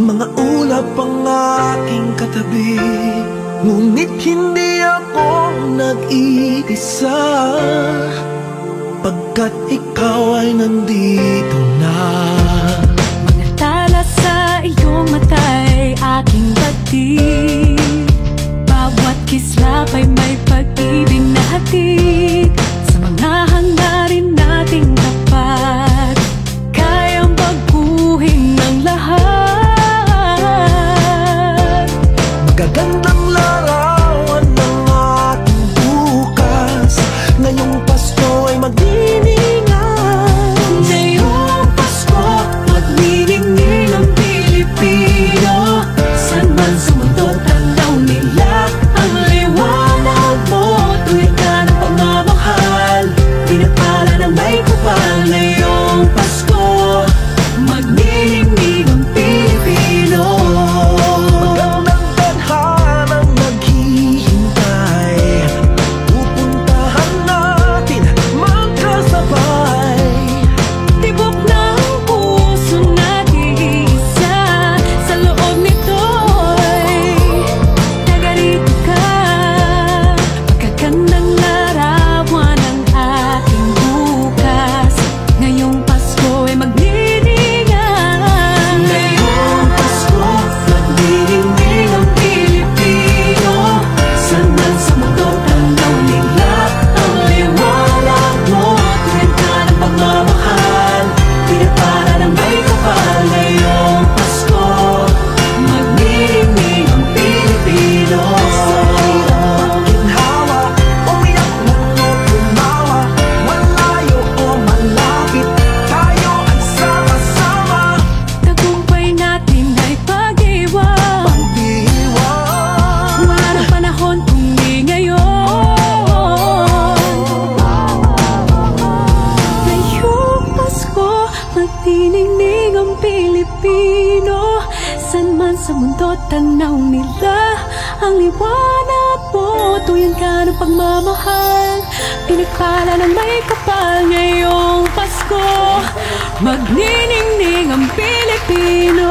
Mga ulap ang aking katabi, ngunit hindi ako nag-iisa, pagkat ikaw ay nandito na. Mga tala sa iyong mata'y aking batid, bawat kislap ay may pag-ibig na hatid. Sa mga hangarin nating tapat, kayang baguhin ng lahat. Magagandang larawan ng ating bukas, ngayong Pasko ay magdiningan. Ngayong Pasko, magniningning ang Pilipino. San man sa mundo, tanaw nila ang liwanag mo. Tuwid ka ng pagmamahal, pinagpala ng may kapal. Ngayong Pasko, magniningning ang Pilipino. Magandang tadhanang naghihintay, pupuntahan natin magkasabay. Tibok ng puso nag-iisa, sa loob nito'y tagarito ka. Magagandang larawan ng ating bukas, ngayong Pasko ay magniningan. Ngayong Pasko, magniningning ang Pilipino. San man sa mundo, tanaw nila ang liwanag mo. Tuwid ka ng pagmamahal, pinagpala ng may kapal. Ngayong Pasko, magniningning ang Pilipino. Ginhawa, umiyak man o tumawa, malayo o malapit, tayo ay sama-sama. Tagumpay natin ay pag-iwan, Pag-iwan, walang panahon kung di ngayon. Ngayong Pasko, magniningning ang Pilipino. San man sa mundo, tanaw nila ang liwanag mo. Tuyan ka ng pagmamahal, pinagpala ng may kapal. Ngayong Pasko, magniningning ang Pilipino.